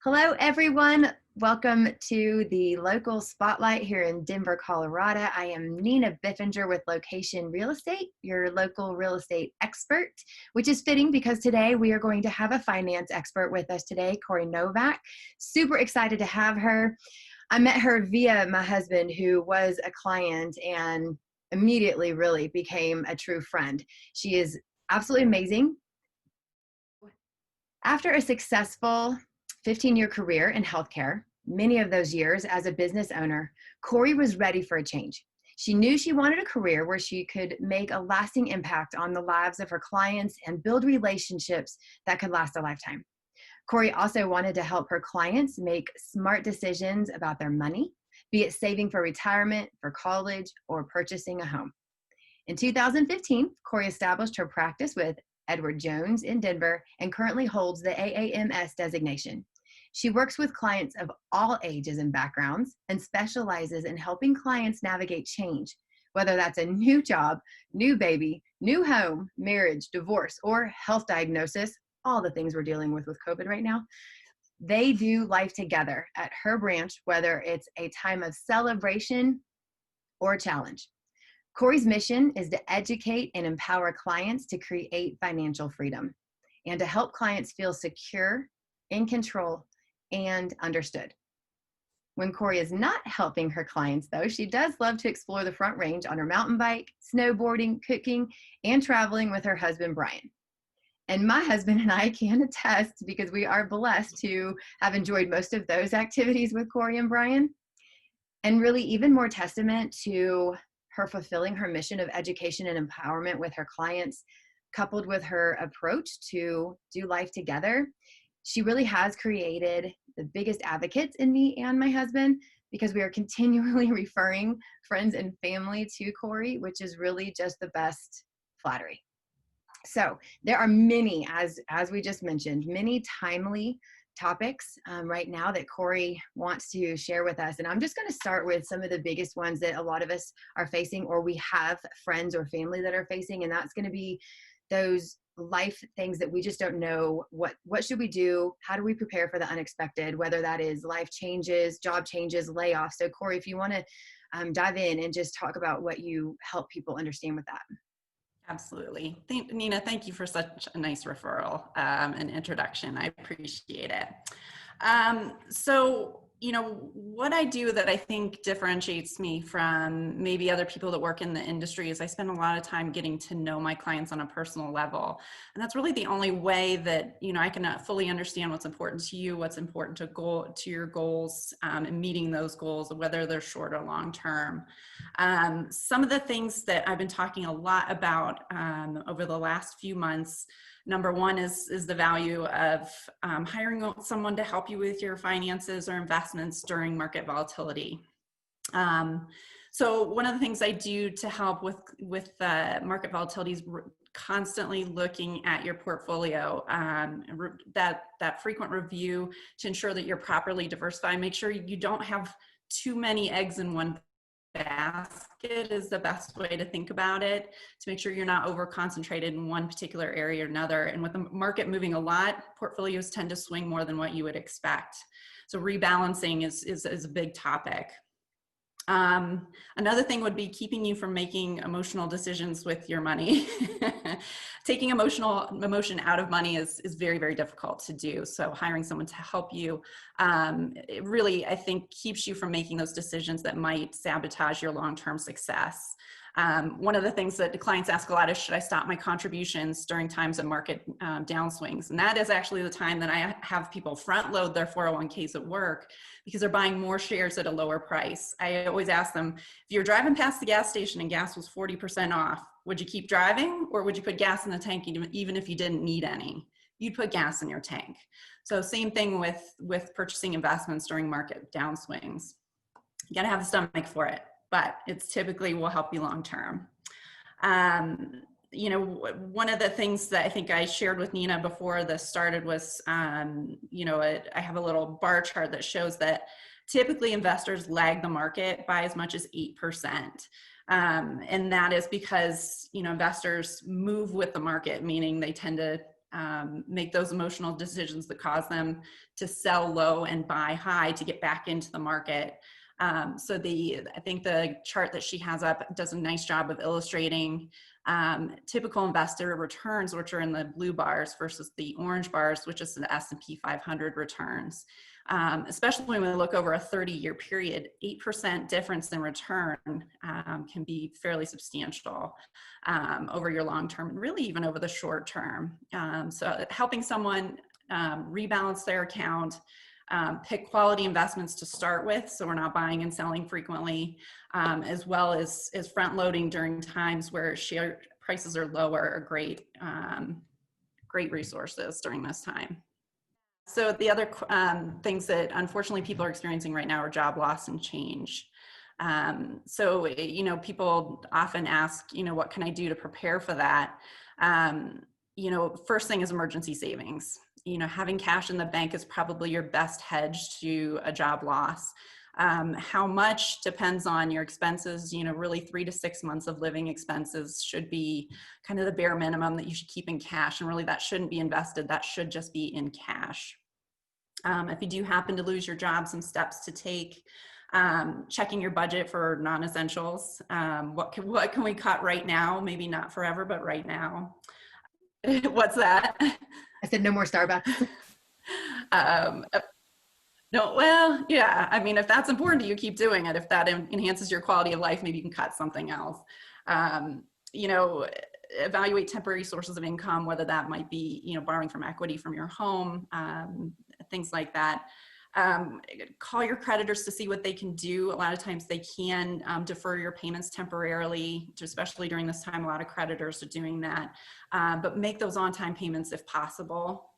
Hello, everyone. Welcome to the local spotlight here in Denver, Colorado. I am Neneh Biffinger with Location Real Estate, your local real estate expert, which is fitting because today we are going to have a finance expert with us today, Corey Novak. Super excited to have her. I met her via my husband, who was a client and immediately really became a true friend. She is absolutely amazing. After a successful 15-year career in healthcare, many of those years as a business owner, Corey was ready for a change. She knew she wanted a career where she could make a lasting impact on the lives of her clients and build relationships that could last a lifetime. Corey also wanted to help her clients make smart decisions about their money, be it saving for retirement, for college, or purchasing a home. In 2015, Corey established her practice with Edward Jones in Denver and currently holds the AAMS designation. She works with clients of all ages and backgrounds and specializes in helping clients navigate change, whether that's a new job, new baby, new home, marriage, divorce, or health diagnosis, all the things we're dealing with COVID right now. They do life together at her branch, whether it's a time of celebration or challenge. Corey's mission is to educate and empower clients to create financial freedom and to help clients feel secure, in control, and understood. When Corey is not helping her clients, though, she does love to explore the Front Range on her mountain bike, snowboarding, cooking, and traveling with her husband, Brian. And my husband and I can attest, because we are blessed to have enjoyed most of those activities with Corey and Brian. And really even more testament to her fulfilling her mission of education and empowerment with her clients, coupled with her approach to do life together. She really has created the biggest advocates in me and my husband, because we are continually referring friends and family to Corey, which is really just the best flattery. So there are many, as we just mentioned, many timely topics right now that Corey wants to share with us. And I'm just going to start with some of the biggest ones that a lot of us are facing, or we have friends or family that are facing. And that's going to be those life things that we just don't know. What should we do? How do we prepare for the unexpected, whether that is life changes, job changes, layoffs? So Corey, if you want to dive in and just talk about what you help people understand with that. Absolutely. Neneh, thank you for such a nice referral and introduction. I appreciate it. So, what I do that I think differentiates me from maybe other people that work in the industry is I spend a lot of time getting to know my clients on a personal level. And that's really the only way that, I can fully understand what's important to you, what's important to your goals, and meeting those goals, whether they're short or long term. Some of the things that I've been talking a lot about over the last few months, number one is the value of hiring someone to help you with your finances or investments during market volatility. So one of the things I do to help with market volatility is constantly looking at your portfolio, that frequent review to ensure that you're properly diversified. Make sure you don't have too many eggs in one basket is the best way to think about it, to make sure you're not over concentrated in one particular area or another. And with the market moving a lot, portfolios tend to swing more than what you would expect. So rebalancing is a big topic. Another thing would be keeping you from making emotional decisions with your money. Taking emotion out of money is very, very difficult to do. So hiring someone to help you, it really, I think, keeps you from making those decisions that might sabotage your long-term success. One of the things that the clients ask a lot is, should I stop my contributions during times of market downswings? And that is actually the time that I have people front load their 401ks at work, because they're buying more shares at a lower price. I always ask them, if you're driving past the gas station and gas was 40% off, would you keep driving, or would you put gas in the tank even if you didn't need any? You'd put gas in your tank. So same thing with purchasing investments during market downswings. You gotta have the stomach for it, but it's typically will help you long term. One of the things that I think I shared with Neneh before this started was, I have a little bar chart that shows that typically investors lag the market by as much as 8%. And that is because, investors move with the market, meaning they tend to make those emotional decisions that cause them to sell low and buy high to get back into the market. I think the chart that she has up does a nice job of illustrating typical investor returns, which are in the blue bars, versus the orange bars, which is the S&P 500 returns. Especially when we look over a 30-year period, 8% difference in return can be fairly substantial over your long term, and really even over the short term. So helping someone rebalance their account, pick quality investments to start with, so we're not buying and selling frequently, as well as front loading during times where share prices are lower, are great resources during this time. So the other things that unfortunately people are experiencing right now are job loss and change. So, people often ask, what can I do to prepare for that? First thing is emergency savings. Having cash in the bank is probably your best hedge to a job loss. How much depends on your expenses. Really 3 to 6 months of living expenses should be kind of the bare minimum that you should keep in cash. And really that shouldn't be invested. That should just be in cash. If you do happen to lose your job, some steps to take: checking your budget for non-essentials. What can we cut right now? Maybe not forever, but right now. What's that? I said no more Starbucks. No, well, yeah. I mean, if that's important to you, keep doing it. If that enhances your quality of life, maybe you can cut something else. Evaluate temporary sources of income, whether that might be, borrowing from equity from your home, things like that. Call your creditors to see what they can do. A lot of times they can defer your payments temporarily, especially during this time. A lot of creditors are doing that, but make those on-time payments if possible.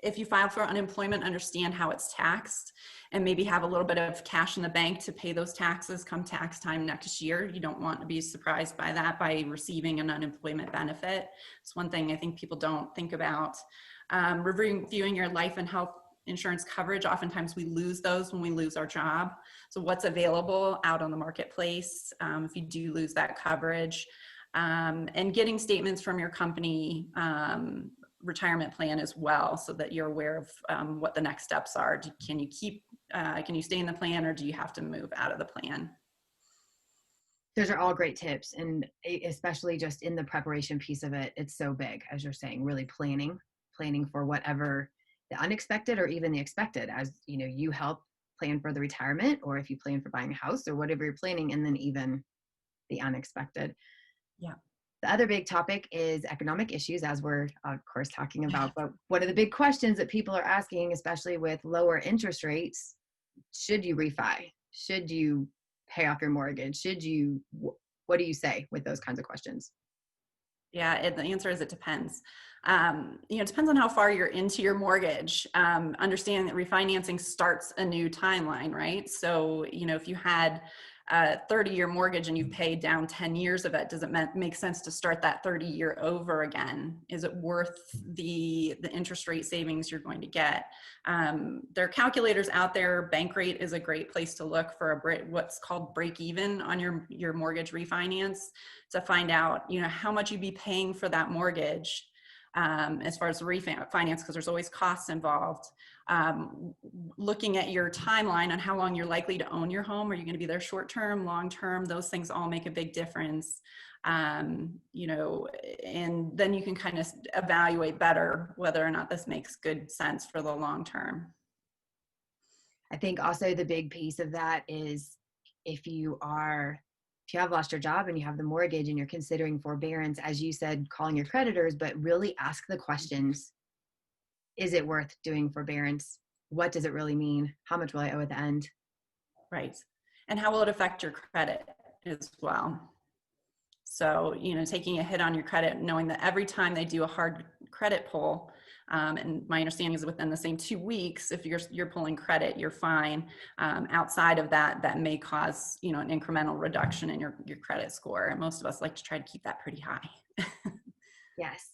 If you file for unemployment, understand how it's taxed, and maybe have a little bit of cash in the bank to pay those taxes come tax time next year. You don't want to be surprised by that, by receiving an unemployment benefit. It's one thing I think people don't think about. Reviewing your life and health insurance coverage. Oftentimes we lose those when we lose our job. So what's available out on the marketplace if you do lose that coverage, and getting statements from your company retirement plan as well, so that you're aware of what the next steps are. Can you stay in the plan, or do you have to move out of the plan? Those are all great tips, and especially just in the preparation piece of it, it's so big, as you're saying, really planning for whatever the unexpected or even the expected, as you help plan for the retirement, or if you plan for buying a house or whatever you're planning, and then even the unexpected. Yeah. The other big topic is economic issues, as we're of course talking about, but one of the big questions that people are asking, especially with lower interest rates: should you refi? Should you pay off your mortgage? What do you say with those kinds of questions? Yeah, the answer is it depends. It depends on how far you're into your mortgage. Understanding that refinancing starts a new timeline, right? So, if you had a 30-year mortgage and you've paid down 10 years of it, does it make sense to start that 30-year over again? Is it worth the interest rate savings you're going to get? There are calculators out there. Bank rate is a great place to look for what's called break even on your mortgage refinance, to find out, how much you'd be paying for that mortgage. As far as the refinance, because there's always costs involved. Looking at your timeline on how long you're likely to own your home. Are you going to be there short term, long term? Those things all make a big difference. And then you can kind of evaluate better whether or not this makes good sense for the long term. I think also the big piece of that is if you have lost your job and you have the mortgage and you're considering forbearance, as you said, calling your creditors, but really ask the questions. Is it worth doing forbearance? What does it really mean? How much will I owe at the end? Right. And how will it affect your credit as well? So, taking a hit on your credit, knowing that every time they do a hard credit pull, and my understanding is within the same 2 weeks, if you're pulling credit, you're fine. Outside of that may cause, an incremental reduction in your credit score. And most of us like to try to keep that pretty high. Yes.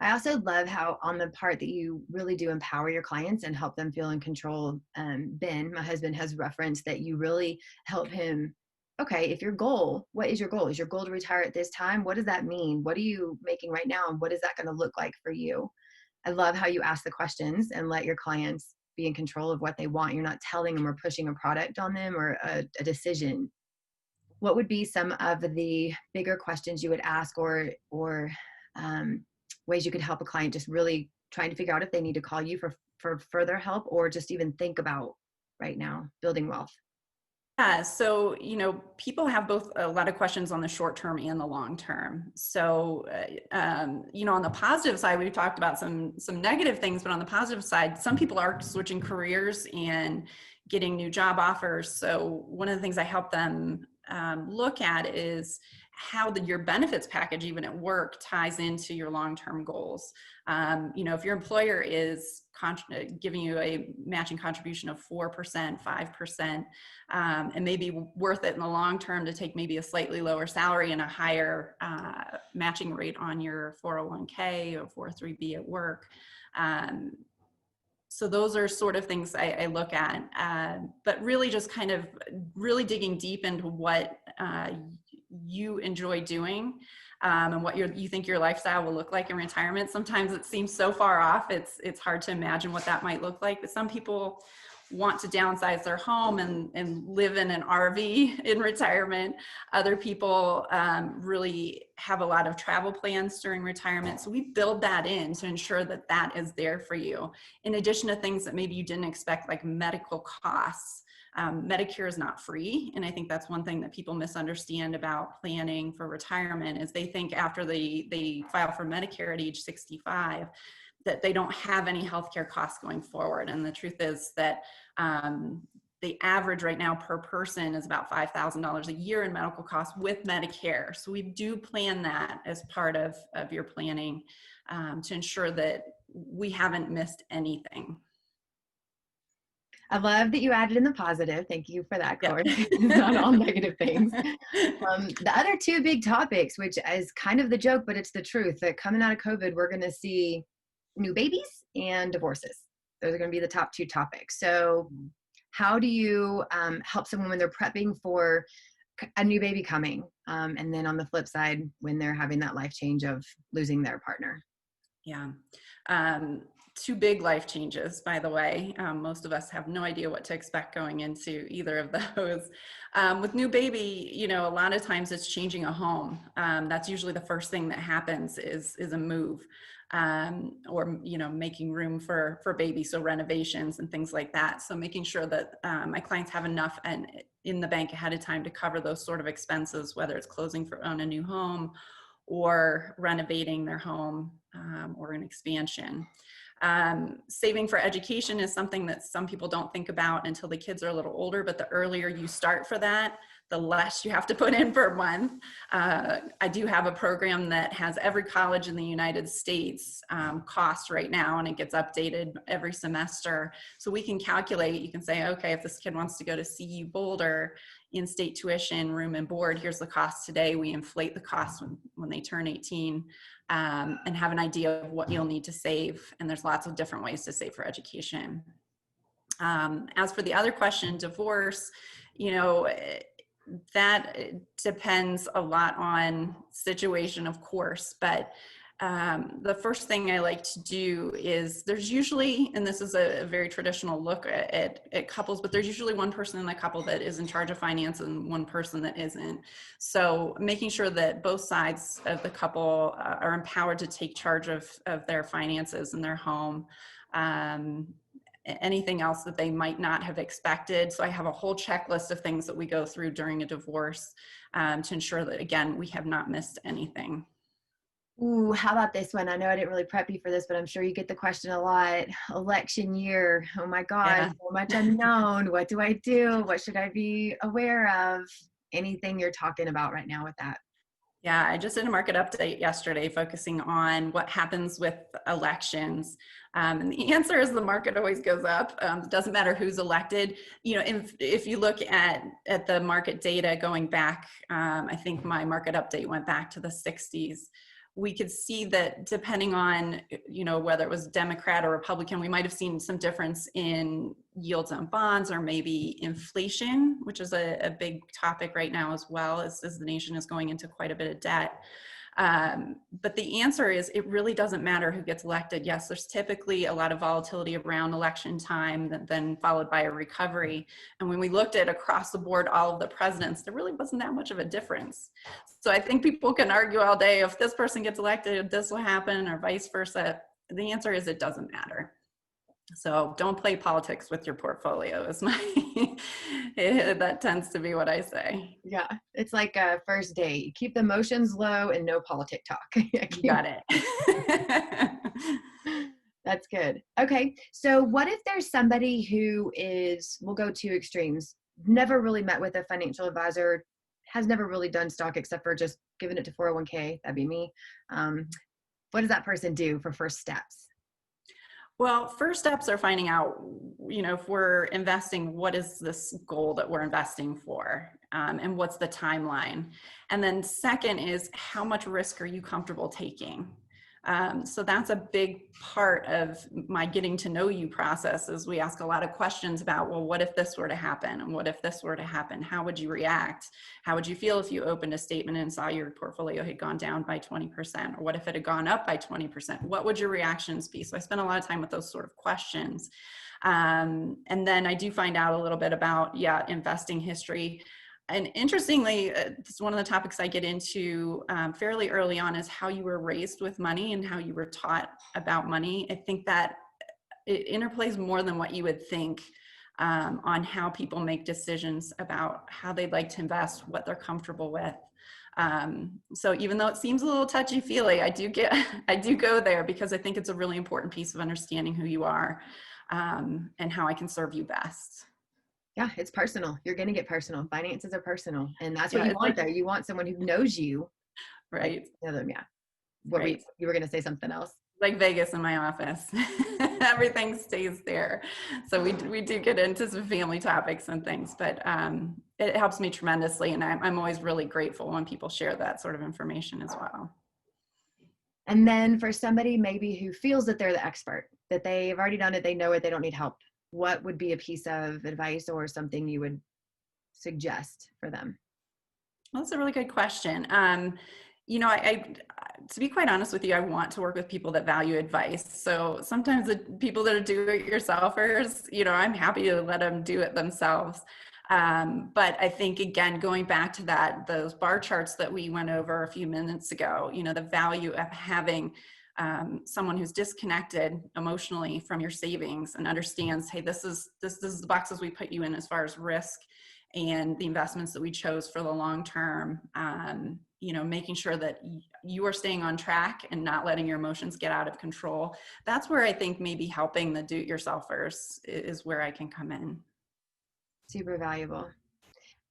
I also love how on the part that you really do empower your clients and help them feel in control. Ben, my husband, has referenced that you really help him okay, if your goal, what is your goal? Is your goal to retire at this time? What does that mean? What are you making right now? And what is that going to look like for you? I love how you ask the questions and let your clients be in control of what they want. You're not telling them or pushing a product on them or a decision. What would be some of the bigger questions you would ask, or um, ways you could help a client just really trying to figure out if they need to call you for further help, or just even think about right now building wealth? Yeah, so people have both a lot of questions on the short term and the long term. So on the positive side, we've talked about some negative things, but on the positive side, some people are switching careers and getting new job offers. So one of the things I help them look at is how your benefits package, even at work, ties into your long-term goals. If your employer is giving you a matching contribution of 4%, 5%, and maybe worth it in the long term to take maybe a slightly lower salary and a higher matching rate on your 401k or 403b at work. So those are sort of things I look at, but really just kind of really digging deep into what you enjoy doing, and what you think your lifestyle will look like in retirement. Sometimes it seems so far off, it's hard to imagine what that might look like, but some people want to downsize their home and live in an RV in retirement. Other people really have a lot of travel plans during retirement. So we build that in to ensure that that is there for you. In addition to things that maybe you didn't expect, like medical costs. Medicare is not free. And I think that's one thing that people misunderstand about planning for retirement is they think after they file for Medicare at age 65, that they don't have any healthcare costs going forward. And the truth is that the average right now per person is about $5,000 a year in medical costs with Medicare. So we do plan that as part of your planning to ensure that we haven't missed anything. I love that you added in the positive. Thank you for that, Yeah. Corey. Not all negative things. The other two big topics, which is kind of the joke, but it's the truth, that coming out of COVID, we're going to see new babies and divorces. Those are going to be the top two topics. So how do you help someone when they're prepping for a new baby coming? And then on the flip side, when they're having that life change of losing their partner? Yeah. Two big life changes, by the way. Most of us have no idea what to expect going into either of those. With new baby, a lot of times it's changing a home. That's usually the first thing that happens is a move, or making room for baby, so renovations and things like that. So making sure that my clients have enough and in the bank ahead of time to cover those sort of expenses, whether it's closing on a new home or renovating their home, or an expansion. Saving for education is something that some people don't think about until the kids are a little older, but the earlier you start for that, the less you have to put in per month. I do have a program that has every college in the United States cost right now, and it gets updated every semester. So we can calculate, you can say, okay, if this kid wants to go to CU Boulder, in-state tuition, room and board, here's the cost today. We inflate the cost when they turn 18, and have an idea of what you'll need to save. And there's lots of different ways to save for education. As for the other question, divorce, that depends a lot on situation, of course, but the first thing I like to do is there's usually, and this is a very traditional look at couples, but there's usually one person in the couple that is in charge of finance and one person that isn't. So making sure that both sides of the couple are empowered to take charge of their finances and their home. Anything else that they might not have expected. So I have a whole checklist of things that we go through during a divorce to ensure that, again, we have not missed anything. Ooh, how about this one? I know I didn't really prep you for this, but I'm sure you get the question a lot. Election year. Oh my God, Yeah. so much unknown. What do I do? What should I be aware of? Anything you're talking about right now with that? Yeah, I just did a market update yesterday focusing on what happens with elections. And the answer is the market always goes up. It doesn't matter who's elected. If you look at the market data going back, I think my market update went back to the 60s. We could see that depending on, whether it was Democrat or Republican, we might have seen some difference in yields on bonds, or maybe inflation, which is a big topic right now as well, as the nation is going into quite a bit of debt. But the answer is, it really doesn't matter who gets elected. Yes, there's typically a lot of volatility around election time, then followed by a recovery. And when we looked at across the board all of the presidents, there really wasn't that much of a difference. So I think people can argue all day, if this person gets elected, this will happen, or vice versa. The answer is, it doesn't matter. So don't play politics with your portfolio is that tends to be what I say. Yeah, it's like a first date. Keep the emotions low and no politic talk. You got it. That's good. Okay, so what if there's somebody who is, we'll go two extremes, never really met with a financial advisor, has never really done stock except for just giving it to 401k, that'd be me. What does that person do for first steps? Well, first steps are finding out, if we're investing, what is this goal that we're investing for, and what's the timeline? And then second is, how much risk are you comfortable taking? So that's a big part of my getting to know you process, is we ask a lot of questions about, well, what if this were to happen? And what if this were to happen? How would you react? How would you feel if you opened a statement and saw your portfolio had gone down by 20%? Or what if it had gone up by 20%? What would your reactions be? So I spend a lot of time with those sort of questions. And then I do find out a little bit about, investing history. And interestingly, it's one of the topics I get into fairly early on, is how you were raised with money and how you were taught about money. I think that it interplays more than what you would think on how people make decisions about how they'd like to invest, what they're comfortable with. So even though it seems a little touchy-feely, I do go there, because I think it's a really important piece of understanding who you are and how I can serve you best. Yeah, it's personal. You're going to get personal. Finances are personal. And that's what Yeah, you it's want, like, though. You want someone who knows you. right. Yeah. Right. You were going to say something else? Like Vegas in my office. Everything stays there. So we do get into some family topics and things, but it helps me tremendously. And I'm always really grateful when people share that sort of information as well. And then for somebody maybe who feels that they're the expert, that they've already done it, they know it, they don't need help, what would be a piece of advice or something you would suggest for them? Well, that's a really good question. I to be quite honest with you, I want to work with people that value advice. So sometimes the people that are do-it-yourselfers, I'm happy to let them do it themselves. But I think, again, going back to those bar charts that we went over a few minutes ago, the value of having someone who's disconnected emotionally from your savings and understands, hey, this is the boxes we put you in as far as risk and the investments that we chose for the long term. Making sure that you are staying on track and not letting your emotions get out of control. That's where I think maybe helping the do-it-yourselfers is where I can come in. Super valuable.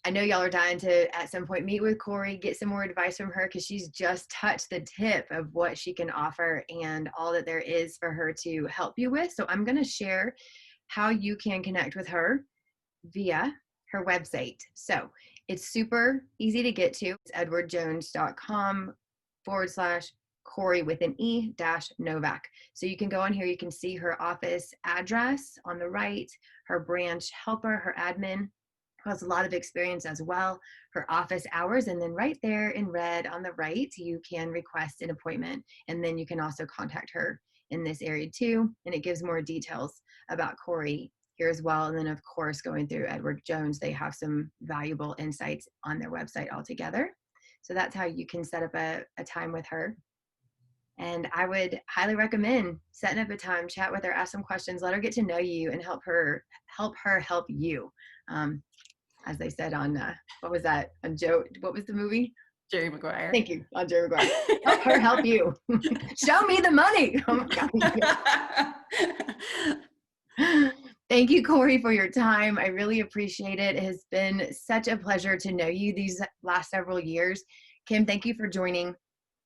I know y'all are dying to, at some point, meet with Corey, get some more advice from her, because she's just touched the tip of what she can offer and all that there is for her to help you with. So I'm going to share how you can connect with her via her website. So it's super easy to get to. It's edwardjones.com/Corey with an E -Novak. So you can go on here, you can see her office address on the right, her branch helper, her admin, who has a lot of experience as well, her office hours, and then right there in red on the right, you can request an appointment. And then you can also contact her in this area too. And it gives more details about Corey here as well. And then of course, going through Edward Jones, they have some valuable insights on their website altogether. So that's how you can set up a time with her. And I would highly recommend setting up a time, chat with her, ask some questions, let her get to know you, and help her help you. As they said on, what was that? On Joe, what was the movie? Jerry Maguire. Thank you, on Jerry Maguire. Help her help you. Show me the money. Oh my God. Thank you, Corey, for your time. I really appreciate it. It has been such a pleasure to know you these last several years. Kim, thank you for joining.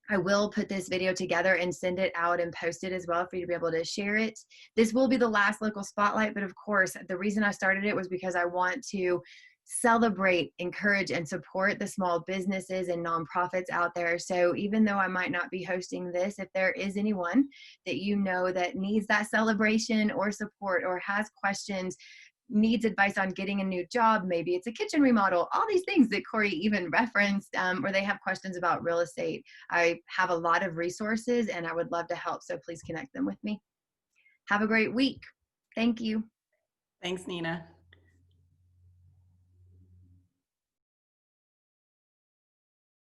I will put this video together and send it out and post it as well for you to be able to share it. This will be the last local spotlight, but of course, the reason I started it was because I want to celebrate, encourage, and support the small businesses and nonprofits out there. So even though I might not be hosting this, if there is anyone that you know that needs that celebration or support or has questions, needs advice on getting a new job, maybe it's a kitchen remodel, all these things that Corey even referenced, or they have questions about real estate. I have a lot of resources and I would love to help. So please connect them with me. Have a great week. Thank you. Thanks, Neneh.